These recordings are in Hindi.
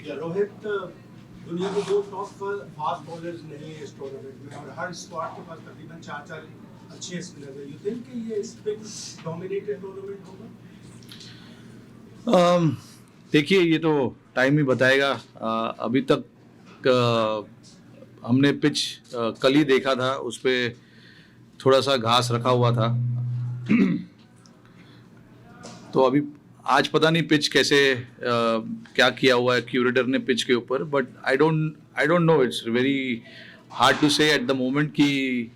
या रोहित, दुनिया के दो टॉप फास्ट बॉलर्स नहीं है इस टूर्नामेंट में और हर स्क्वाड के पास तकरीबन चार चार अच्छे स्पिनर्स हैं। यू थिंक कि ये स्पिन डोमिनेटेड टूर्नामेंट होगा? देखिए, ये तो टाइम ही बताएगा। अभी तक हमने पिच कल ही देखा था, उस पर थोड़ा सा घास रखा हुआ था। तो अभी आज पता नहीं पिच कैसे क्या किया हुआ है क्यूरेटर ने पिच के ऊपर, but I don't know, it's very hard to say at the moment कि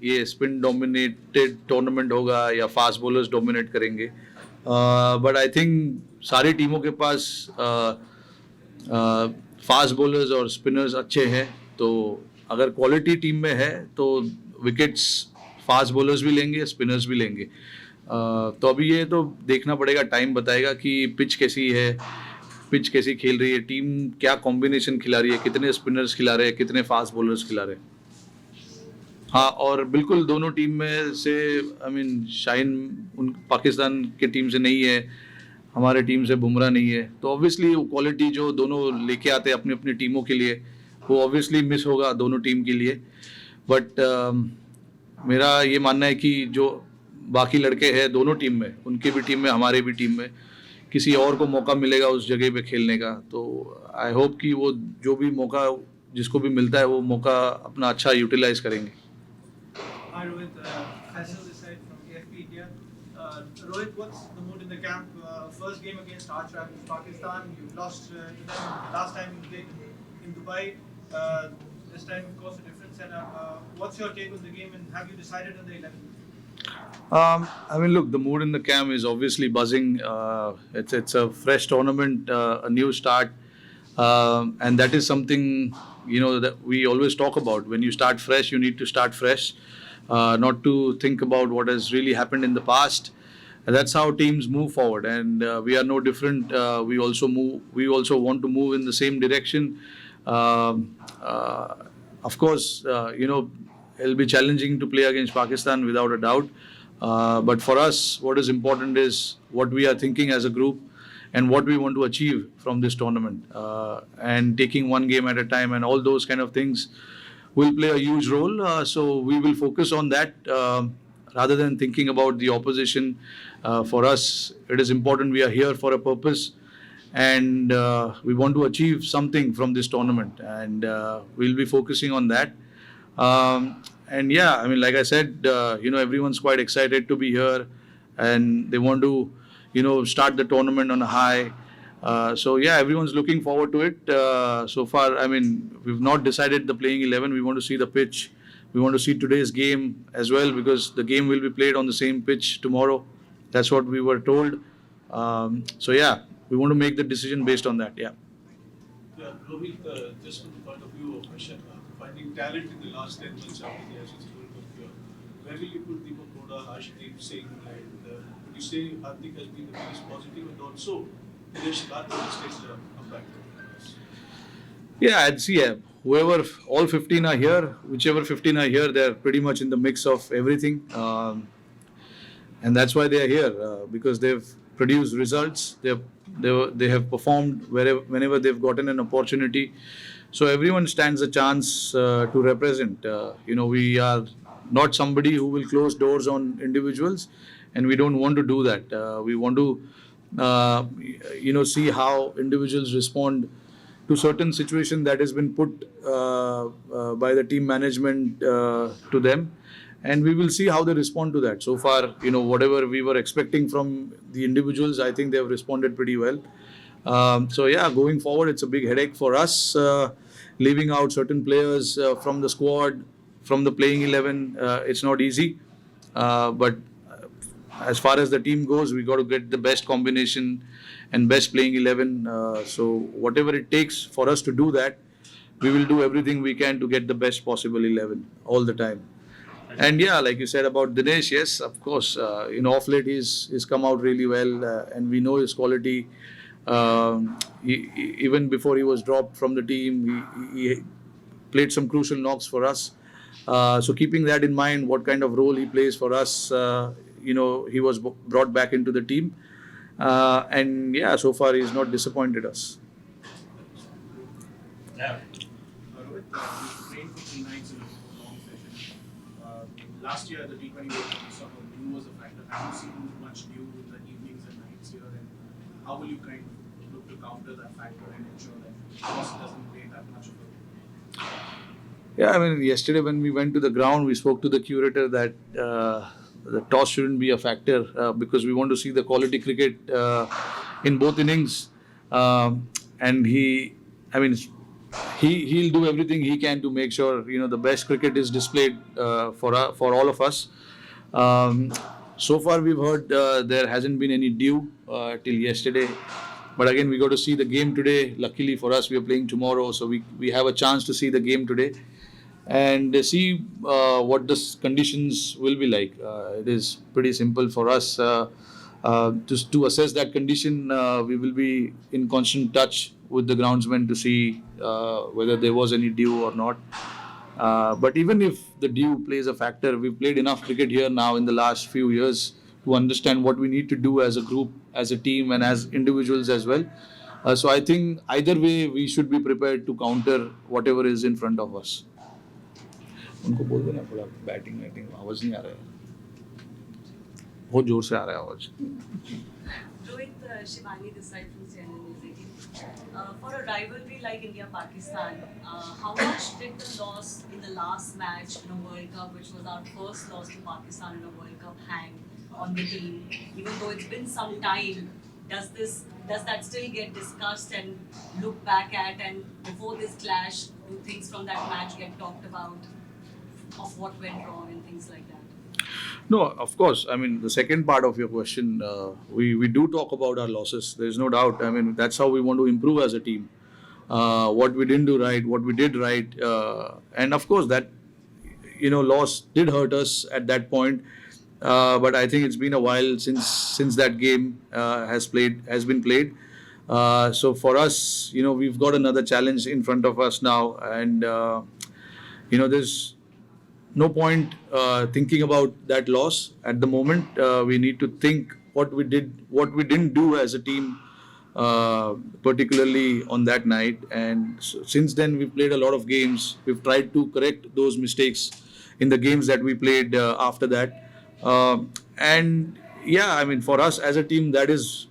ये स्पिन डोमिनेटेड टूर्नामेंट होगा या फास्ट बॉलर्स डोमिनेट करेंगे। बट आई थिंक सारी टीमों के पास फास्ट बॉलर्स और स्पिनर्स अच्छे हैं, तो अगर क्वालिटी टीम में है तो विकेट्स फास्ट बॉलर्स भी लेंगे, स्पिनर्स भी लेंगे। तो अभी ये तो देखना पड़ेगा, टाइम बताएगा कि पिच कैसी है, पिच कैसी खेल रही है टीम, क्या कॉम्बिनेशन खिला रही है, कितने स्पिनर्स खिला रहे हैं, कितने फास्ट बॉलर्स खिला रहे हैं। हाँ, और बिल्कुल दोनों टीम में से शाइन उन पाकिस्तान के टीम से नहीं है, हमारे टीम से बुमराह नहीं है, तो ऑब्वियसली क्वालिटी जो दोनों लेके आते हैं अपनी अपनी टीमों के लिए, वो ऑब्वियसली मिस होगा दोनों टीम के लिए। बट मेरा ये मानना है कि जो बाकी लड़के हैं दोनों टीम में, उनकी भी टीम में हमारे भी टीम में, किसी और को मौका मिलेगा उस जगह पे खेलने का, तो आई होप कि वो जो भी मौका जिसको भी मिलता है वो मौका अपना अच्छा यूटिलाइज करेंगे। Hi Rohit, Faisal this side from AFP India. Rohit, what's the mood in the camp? First game against arch rivals Pakistan, you lost to them last time you played in Dubai. This time, of course, a different setup. What's your take on the game, and have you decided on the 11? Look, the mood in the camp is obviously buzzing. It's a fresh tournament, a new start, and that is something that we always talk about. When you start fresh, you need to start fresh, not to think about what has really happened in the past. And that's how teams move forward, and we are no different. We also want to move in the same direction. Of course, it'll be challenging to play against Pakistan without a doubt. But for us, what is important is what we are thinking as a group and what we want to achieve from this tournament. And taking one game at a time and all those kind of things will play a huge role. So we will focus on that rather than thinking about the opposition. For us, it is important we are here for a purpose, and we want to achieve something from this tournament, and we'll be focusing on that. And yeah, like I said, everyone's quite excited to be here, and they want to, start the tournament on a high. So yeah, everyone's looking forward to it. So far, we've not decided the playing 11. We want to see the pitch. We want to see today's game as well, because the game will be played on the same pitch tomorrow. That's what we were told. So yeah, we want to make the decision based on that. Yeah. Yeah, Rohit, just from the point of view of finding talent in the last 10 months after the Ashes World Cup here, where will you put Deepak Koda, Harshdeep Singh, and would you say Hardik has been the biggest positive, and also Dinesh Karthik has taken a comeback? Yeah, I'd see whoever, all 15 are here, whichever 15 are here, they're pretty much in the mix of everything. And that's why they are here, because they've produced results. They have performed whenever they've gotten an opportunity. So everyone stands a chance to represent. We are not somebody who will close doors on individuals, and we don't want to do that. We want to, see how individuals respond to certain situation that has been put by the team management to them, and we will see how they respond to that. So far, whatever we were expecting from the individuals, I think they have responded pretty well. So yeah, going forward, it's a big headache for us, leaving out certain players from the squad, from the playing 11. It's not easy, but as far as the team goes, we got to get the best combination and best playing 11. So whatever it takes for us to do that, we will do everything we can to get the best possible 11 all the time. And yeah, like you said about Dinesh, yes, of course, off late he's come out really well, and we know his quality. Even before he was dropped from the team, he played some crucial knocks for us. So keeping that in mind, what kind of role he plays for us, he was brought back into the team. And yeah, so far he's not disappointed us. Rohit, you trained for 3 nights in a long session. Last year, the T20 World Cup, we saw how dew was a factor. Have you seen much dew in the evenings and nights here? And how will you kind of look to counter that factor and ensure that loss doesn't play that much of a Yeah, I mean, yesterday when we went to the ground, we spoke to the curator that the toss shouldn't be a factor because we want to see the quality cricket in both innings. And I mean, he'll do everything he can to make sure the best cricket is displayed for all of us. Um, so far, we've heard there hasn't been any dew till yesterday. But again, we got to see the game today. Luckily for us, we are playing tomorrow, so we have a chance to see the game today and see what the conditions will be like. It is pretty simple for us. Just to assess that condition, we will be in constant touch with the groundsman to see whether there was any dew or not. But even if the dew plays a factor, we've played enough cricket here now in the last few years to understand what we need to do as a group, as a team, and as individuals as well. So I think either way, we should be prepared to counter whatever is in front of us. उनको बोल देना थोड़ा बैटिंग वैटिंग आवाज नहीं आ रहा है बहुत जोर से आ रहा है आवाज Rohit, Shivani this side from CNN News 18. For a rivalry like India-Pakistan, how much did the loss in the last match in a World Cup, which was our first loss to Pakistan in a World Cup, hang on the team? Even though it's been some time, does that still get discussed and looked back at? And before this clash, do things from that match get talked about of what went wrong and things like that? No, of course. I mean, the second part of your question, we do talk about our losses. There's no doubt. I mean, that's how we want to improve as a team. What we didn't do right, what we did right, and of course that loss did hurt us at that point. But I think it's been a while since that game has been played. So for us, we've got another challenge in front of us now, and there's no point thinking about that loss at the moment. We need to think what we didn't do as a team, particularly on that night. And since then, we've played a lot of games. We've tried to correct those mistakes in the games that we played after that. And yeah, I mean, for us as a team, that is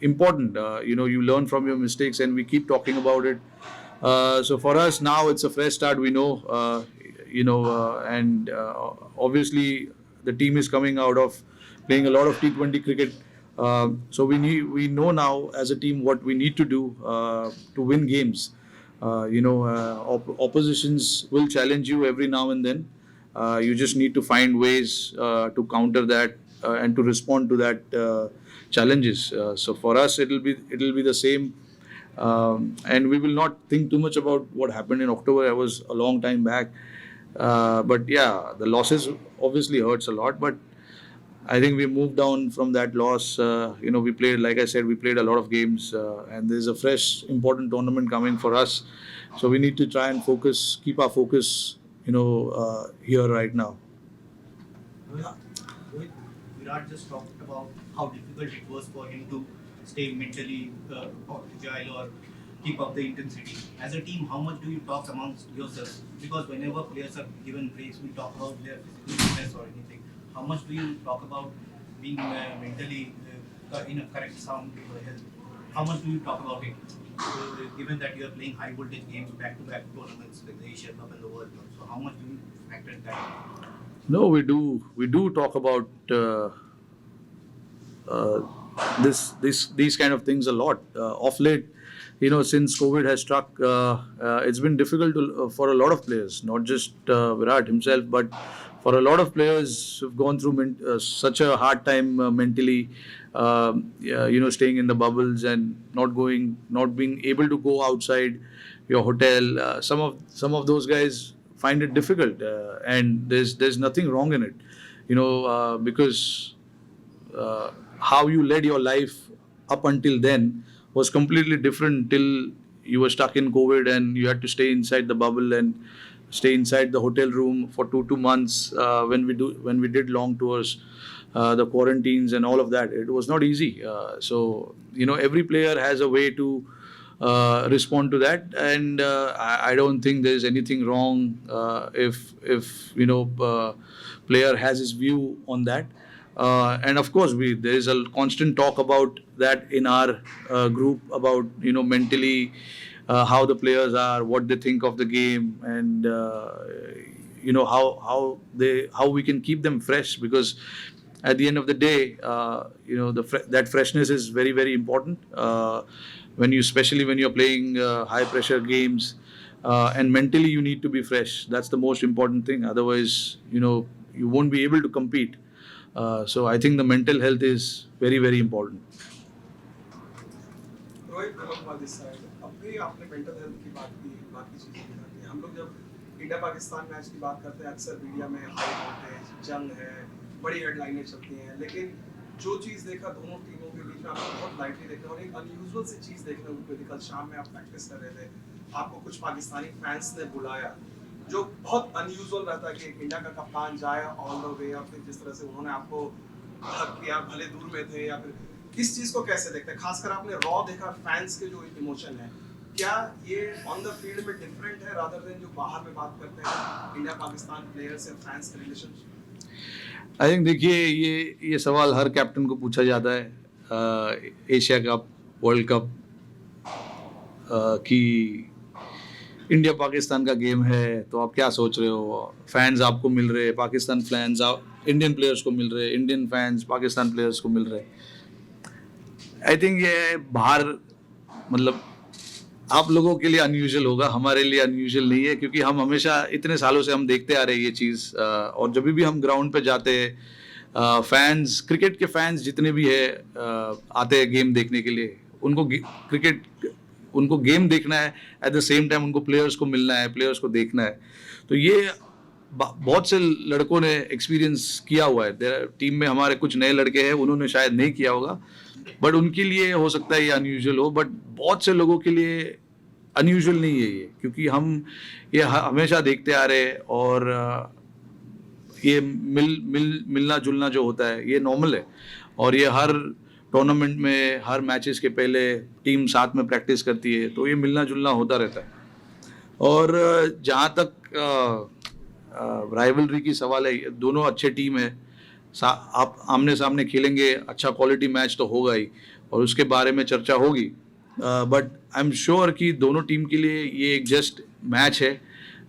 important. You learn from your mistakes, and we keep talking about it. So for us now, it's a fresh start. We know. And obviously the team is coming out of playing a lot of T20 cricket. So we know now as a team what we need to do to win games. Oppositions will challenge you every now and then. You just need to find ways to counter that and to respond to that challenges. So for us, it'll be the same. And we will not think too much about what happened in October. That was a long time back. But yeah, the losses obviously hurts a lot. But I think we moved on from that loss. We played, like I said, we played a lot of games, and there's a fresh, important tournament coming for us. So we need to try and keep our focus, here right now. Rohit, Virat just talked about how difficult it was for him to stay mentally agile or keep up the intensity. As a team, how much do you talk amongst yourselves? Because whenever players are given breaks, we talk about their physical fitness or anything. How much do you talk about being mentally in a correct sound health? How much do you talk about it? Given that you are playing high voltage games, back-to-back tournaments like the Asia Cup and the World Cup, so how much do you factor in that? No, we do. We do talk about these kind of things a lot. Of late, since COVID has struck, it's been difficult for a lot of players, not just Virat himself, but for a lot of players who've gone through such a hard time mentally, staying in the bubbles and not being able to go outside your hotel. Some of those guys find it difficult, and there's nothing wrong in it, because how you led your life up until then was completely different till you were stuck in COVID and you had to stay inside the bubble and stay inside the hotel room for two months when we did long tours, the quarantines and all of that. It was not easy. So every player has a way to respond to that, and I don't think there is anything wrong if player has his view on that. And of course, there is a constant talk about that in our group about mentally how the players are, what they think of the game, and how we can keep them fresh, because at the end of the day, that freshness is very, very important especially when you're playing high pressure games, and mentally you need to be fresh. That's the most important thing. Otherwise, you won't be able to compete. So I think the mental health is very, very important. Rohit वाली साइड अब भी आपने मेंटल हेल्थ की बात की, बाकी चीजें भी आती हैं। हम लोग जब इंडिया पाकिस्तान मैच की बात करते हैं अक्सर मीडिया में हाई वोल्टेज जंग है, बड़ी हेडलाइनें चलती हैं, लेकिन जो चीज़ देखा दोनों टीमों के बीच में आपको बहुत लाइटली देखा और एक अनयूजुअल सी चीज़ देखने को मिली। कल शाम में आप प्रैक्टिस कर रहे थे, आपको कुछ पाकिस्तानी फैंस ने बुलाया, जो बहुत अनयूजुअल रहता है कि एक इंडिया का कप्तान जाए ऑल द वे, और फिर जिस तरह से उन्होंने आपको हक किया, भले दूर में थे, या फिर इस चीज़ को कैसे देखते हैं? खासकर आपने रॉ देखा फैंस के जो इमोशन है, क्या ये ऑन द फील्ड में डिफरेंट है रादर देन जो बाहर में बात करते हैं India Pakistan players and fans के रिलेशनशिप? आई थिंक देखिए, ये सवाल हर कैप्टन को पूछा जाता है एशिया कप, वर्ल्ड कप, कि इंडिया पाकिस्तान का गेम है तो आप क्या सोच रहे हो? फैंस आपको मिल रहे, पाकिस्तान फैंस इंडियन प्लेयर्स को मिल रहे, इंडियन फैंस पाकिस्तान प्लेयर्स को मिल रहे। आई थिंक ये बाहर मतलब आप लोगों के लिए अनयूजुअल होगा, हमारे लिए अनयूजुअल नहीं है, क्योंकि हम हमेशा इतने सालों से हम देखते आ रहे हैं ये चीज़। और जब भी हम ग्राउंड पे जाते हैं, फैंस, क्रिकेट के फैंस जितने भी है आते हैं गेम देखने के लिए, उनको गेम देखना है, एट द सेम टाइम उनको प्लेयर्स को मिलना है, प्लेयर्स को देखना है। तो ये बहुत से लड़कों ने एक्सपीरियंस किया हुआ है। टीम में हमारे कुछ नए लड़के हैं, उन्होंने शायद नहीं किया होगा, बट उनके लिए हो सकता है ये अनयूजुअल हो, बट बहुत से लोगों के लिए अनयूजुअल नहीं है ये, क्योंकि हम ये हमेशा देखते आ रहे हैं, और ये मिलना जुलना जो होता है ये नॉर्मल है, और ये हर टूर्नामेंट में हर मैचेस के पहले टीम साथ में प्रैक्टिस करती है, तो ये मिलना जुलना होता रहता है। और जहाँ तक राइवलरी की सवाल है, दोनों अच्छे टीम है, आप आमने सामने खेलेंगे, अच्छा क्वालिटी मैच तो होगा ही, और उसके बारे में चर्चा होगी। बट आई एम श्योर कि दोनों टीम के लिए ये एक जस्ट मैच है,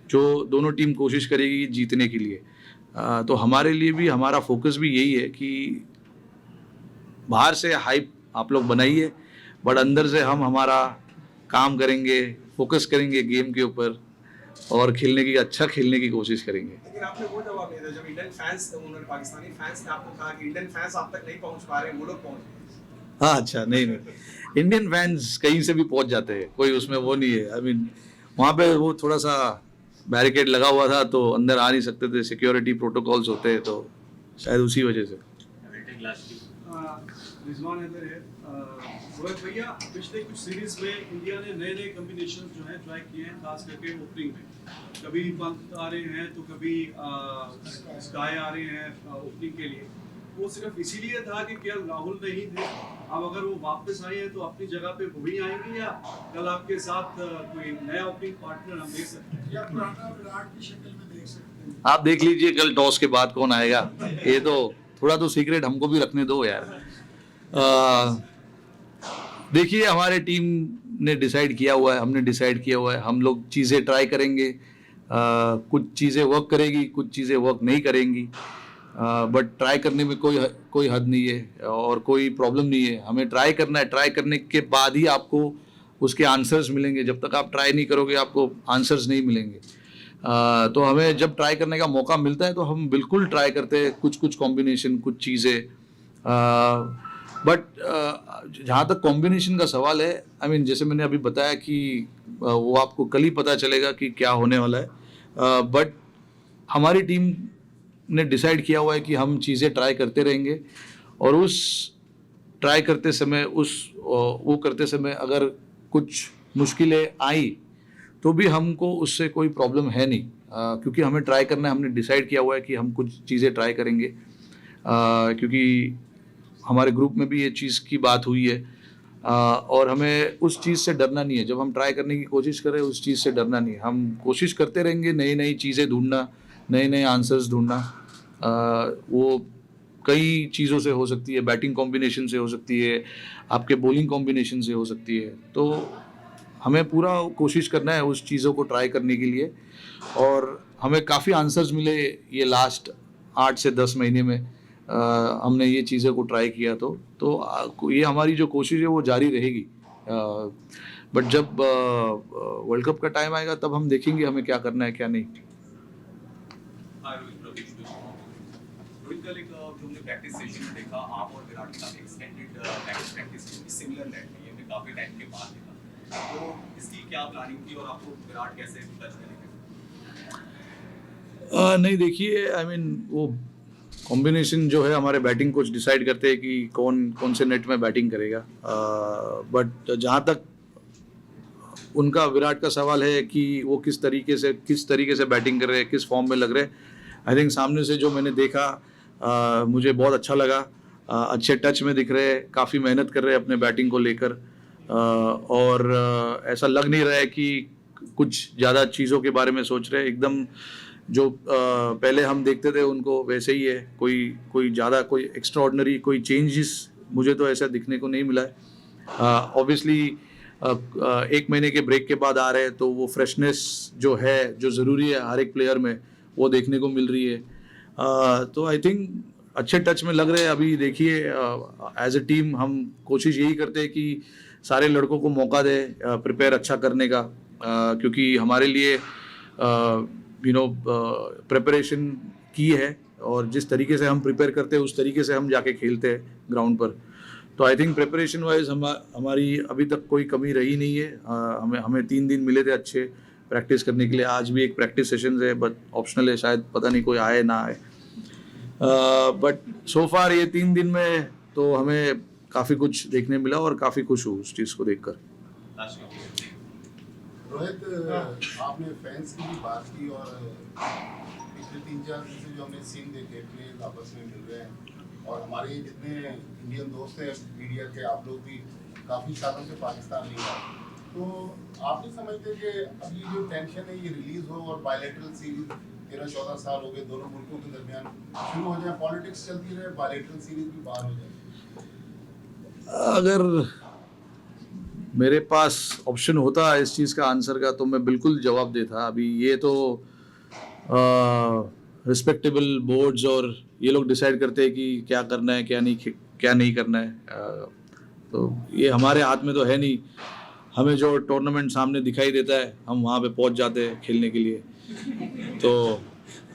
जो दोनों टीम कोशिश करेगी जीतने के लिए। तो हमारे लिए भी, हमारा फोकस भी यही है कि बाहर से हाइप आप लोग बनाइए, बट अंदर से हम हमारा काम करेंगे, फोकस करेंगे गेम के ऊपर, और अच्छा खेलने की कोशिश करेंगे। लेकिन आपने वो जवाब नहीं दिया जब इंडियन फैंस, उन्होंने पाकिस्तानी फैंस ने आपको कहा कि इंडियन फैंस आप तक नहीं पहुंच पा रहे, वो लोग पहुंच गए। हाँ, अच्छा, नहीं, इंडियन फैंस कहीं से भी पहुंच जाते हैं, कोई उसमें वो नहीं है। आई मीन वहाँ पे वो थोड़ा सा बैरिकेड लगा हुआ था तो अंदर आ नहीं सकते थे, सिक्योरिटी प्रोटोकॉल्स होते हैं, तो शायद उसी वजह से। रिजवान इधर है। रोहित भैया, पिछले कुछ सीरीज में इंडिया ने नए कॉम्बिनेशन जो है ट्राई किए हैं, खास करके ओपनिंग में। कभी पंत आ रहे हैं तो कभी स्काई आ रहे हैं ओपनिंग के लिए। वो सिर्फ इसीलिए था कि क्या राहुल नहीं थे, अब अगर वो वापस आए हैं तो अपनी जगह पे वो भी आएंगे, या कल आपके साथ कोई नया ओपनिंग पार्टनर हम देख सकते हैं, या पुराना विराट की शक्ल में देख सकते हैं? आप देख लीजिए कल टॉस के बाद कौन आएगा, ये तो थोड़ा तो सीक्रेट हमको भी रखने दो यार। देखिए, हमारे टीम ने डिसाइड किया हुआ है, हमने डिसाइड किया हुआ है, हम लोग चीज़ें ट्राई करेंगे, कुछ चीज़ें वर्क करेगी, कुछ चीज़ें वर्क नहीं करेंगी, बट ट्राई करने में कोई हद नहीं है और कोई प्रॉब्लम नहीं है। हमें ट्राई करना है, ट्राई करने के बाद ही आपको उसके आंसर्स मिलेंगे। जब तक आप ट्राई नहीं करोगे आपको आंसर्स नहीं मिलेंगे। तो हमें जब ट्राई करने का मौका मिलता है तो हम बिल्कुल ट्राई करते हैं, कुछ कॉम्बिनेशन, कुछ चीज़ें। बट जहाँ तक कॉम्बिनेशन का सवाल है, आई मीन जैसे मैंने अभी बताया कि वो आपको कल ही पता चलेगा कि क्या होने वाला है। बट हमारी टीम ने डिसाइड किया हुआ है कि हम चीज़ें ट्राई करते रहेंगे, और उस ट्राई करते समय वो करते समय अगर कुछ मुश्किलें आई तो भी हमको उससे कोई प्रॉब्लम है नहीं, क्योंकि हमें ट्राई करना है। हमने डिसाइड किया हुआ है कि हम कुछ चीज़ें ट्राई करेंगे, क्योंकि हमारे ग्रुप में भी ये चीज़ की बात हुई है। और हमें उस चीज़ से डरना नहीं है। जब हम ट्राई करने की कोशिश करें उस चीज़ से डरना नहीं है। हम कोशिश करते रहेंगे, नई नई चीज़ें ढूंढना, नए नए आंसर्स ढूंढना। वो कई चीज़ों से हो सकती है, बैटिंग कॉम्बिनेशन से हो सकती है, आपके बॉलिंग कॉम्बिनेशन से हो सकती है। तो हमें पूरा कोशिश करना है उस चीज़ों को ट्राई करने के लिए, और हमें काफ़ी आंसर्स मिले ये लास्ट 8 से 10 महीने में। हमने ये चीज़ों को ट्राई किया तो ये हमारी जो कोशिश है वो जारी रहेगी। बट जब वर्ल्ड कप का टाइम आएगा तब हम देखेंगे हमें क्या करना है क्या नहीं। रोहित कल एक जो हमने प्रैक्टिस सेशन में देखा, आप और विराट के साथ एक्सटेंडेड प्रैक्टिस सिमिलर नेट में, ये काफी टाइम के बाद देखा, तो इसकी क्या प्लानिंग थी और आपको विराट कैसे टच करेंगे? नहीं, देखिए, आई मीन वो कॉम्बिनेशन जो है हमारे बैटिंग कोच डिसाइड करते हैं कि कौन से नेट में बैटिंग करेगा। बट जहाँ तक उनका विराट का सवाल है कि वो किस तरीके से बैटिंग कर रहे हैं, किस फॉर्म में लग रहे हैं, आई थिंक सामने से जो मैंने देखा मुझे बहुत अच्छा लगा। अच्छे टच में दिख रहे हैं, काफ़ी मेहनत कर रहे हैं अपने बैटिंग को लेकर, और ऐसा लग नहीं रहा है कि कुछ ज़्यादा चीज़ों के बारे में सोच रहे हैं। एकदम जो पहले हम देखते थे उनको वैसे ही है। कोई ज़्यादा कोई एक्स्ट्राऑर्डिनरी कोई चेंजेस मुझे तो ऐसा दिखने को नहीं मिला है। ऑब्वियसली 1 महीने के ब्रेक के बाद आ रहे हैं तो वो फ्रेशनेस जो है, जो ज़रूरी है हर एक प्लेयर में, वो देखने को मिल रही है। तो आई थिंक अच्छे टच में लग रहे हैं। अभी देखिए, एज ए टीम हम कोशिश यही करते हैं कि सारे लड़कों को मौका दें प्रिपेयर अच्छा करने का, क्योंकि हमारे लिए प्रिपरेशन की है, और जिस तरीके से हम प्रिपेयर करते हैं उस तरीके से हम जाके खेलते हैं ग्राउंड पर। तो आई थिंक प्रिपरेशन वाइज हमारी अभी तक कोई कमी रही नहीं है। हमें 3 दिन मिले थे अच्छे प्रैक्टिस करने के लिए। आज भी एक प्रैक्टिस सेशन है, बट ऑप्शनल है, शायद पता नहीं कोई आए ना आए। बट सो फार ये 3 दिन में तो हमें काफ़ी कुछ देखने मिला और काफ़ी खुश हूँ उस चीज़ को देखकर। रोहित, आपने फैंस की भी बात की, और पिछले 3-4 दिन से जो हमने सीन देखे प्लेयर्स आपस में मिल रहे हैं, और हमारे जितने इंडियन दोस्त हैं मीडिया के, आप लोग भी काफ़ी सालों से पाकिस्तान नहीं आए, तो आप नहीं समझते कि अब ये जो टेंशन है ये रिलीज हो और बायलैटरल सीरीज 13-14 साल हो गए दोनों मुल्कों के दरमियान शुरू हो जाए, पॉलिटिक्स चलती रहे, बायलैटरल सीरीज भी बाहर हो जाए? अगर मेरे पास ऑप्शन होता इस चीज़ का आंसर का तो मैं बिल्कुल जवाब देता। अभी ये तो रिस्पेक्टेबल बोर्ड्स और ये लोग डिसाइड करते हैं कि क्या करना है क्या नहीं करना है। तो ये हमारे हाथ में तो है नहीं। हमें जो टूर्नामेंट सामने दिखाई देता है हम वहाँ पे पहुँच जाते हैं खेलने के लिए। तो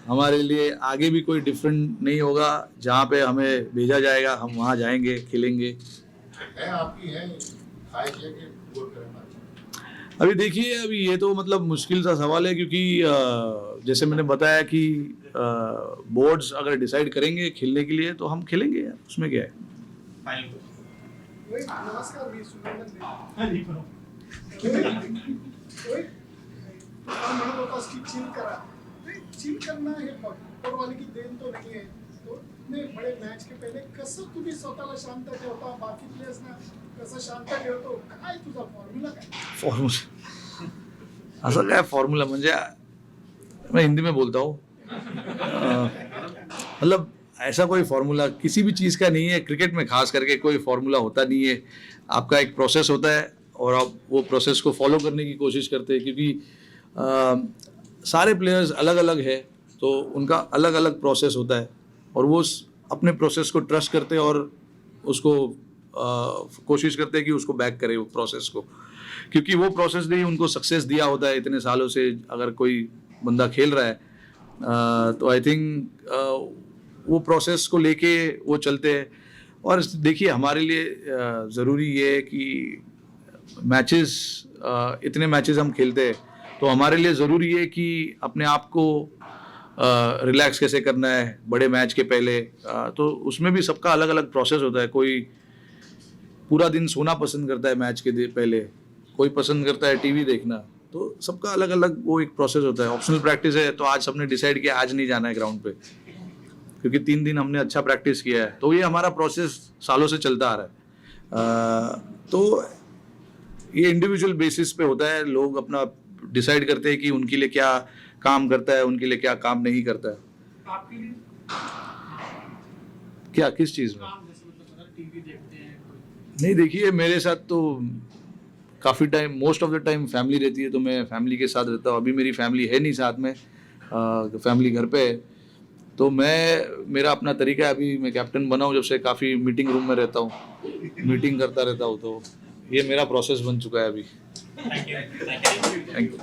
हमारे लिए आगे भी कोई डिफरेंट नहीं होगा। जहाँ पे हमें भेजा जाएगा हम वहाँ जाएंगे, खेलेंगे। है आपकी है ख्वाहिश है कि गोल करना? अभी देखिए, अभी ये तो मतलब मुश्किल सा सवाल है, क्योंकि जैसे मैंने बताया कि बोर्ड्स अगर डिसाइड करेंगे खेलने के लिए तो हम खेलेंगे यार, उसमें क्या है। नमस्कार, मी सुंदर म्हणत होतास की चिल करा. चिल करणं हे पॉवरवाली की देण तो नाही आहे. तो इतने बड़े मैच के पहले कसं तुम्ही स्वतःला शांत ठेवता, बाकी प्लेयर्सना कसं शांत ठेवतो, काय तुझा फॉर्म्युला काय? फॉर्म्युला असं काय फॉर्म्युला म्हणजे मैं हिंदी में बोलता हूँ। मतलब ऐसा कोई फार्मूला किसी भी चीज़ का नहीं है। क्रिकेट में खास करके कोई फार्मूला होता नहीं है। आपका एक प्रोसेस होता है और आप वो प्रोसेस को फॉलो करने की कोशिश करते हैं, क्योंकि सारे प्लेयर्स अलग अलग है तो उनका अलग अलग प्रोसेस होता है और वो अपने प्रोसेस को ट्रस्ट करते हैं और उसको कोशिश करते हैं कि उसको बैक करे वो प्रोसेस को, क्योंकि वो प्रोसेस ने ही उनको सक्सेस दिया होता है इतने सालों से। अगर कोई बंदा खेल रहा है तो आई थिंक वो प्रोसेस को लेके वो चलते हैं। और देखिए, हमारे लिए ज़रूरी ये है कि मैचेस, इतने मैचेस हम खेलते हैं तो हमारे लिए ज़रूरी है कि अपने आप को रिलैक्स कैसे करना है बड़े मैच के पहले। तो उसमें भी सबका अलग अलग प्रोसेस होता है। कोई पूरा दिन सोना पसंद करता है मैच के पहले, कोई पसंद करता है टीवी देखना। तो सबका अलग अलग वो एक प्रोसेस होता है। ऑप्शनल प्रैक्टिस है तो आज सबने डिसाइड किया आज नहीं जाना है ग्राउंड पे, क्योंकि 3 दिन हमने अच्छा प्रैक्टिस किया है। तो ये हमारा प्रोसेस सालों से चलता आ रहा है। तो ये इंडिविजुअल बेसिस पे होता है, लोग अपना डिसाइड करते हैं कि उनके लिए क्या काम करता है, उनके लिए क्या काम नहीं करता है। आपके लिए क्या किस चीज़ में? काम जैसे मतलब अगर टीवी देखते हैं नहीं, देखिए मेरे साथ तो काफ़ी time, most of the time family रहती है, तो मैं फैमिली के साथ रहता हूँ। अभी मेरी फैमिली है नहीं साथ में, फैमिली घर पे है, तो मेरा अपना तरीका है। अभी मैं कैप्टन बना हूँ जब से, काफ़ी मीटिंग रूम में रहता हूँ, मीटिंग करता रहता हूँ, तो ये मेरा प्रोसेस बन चुका है अभी। Thank you. Thank you.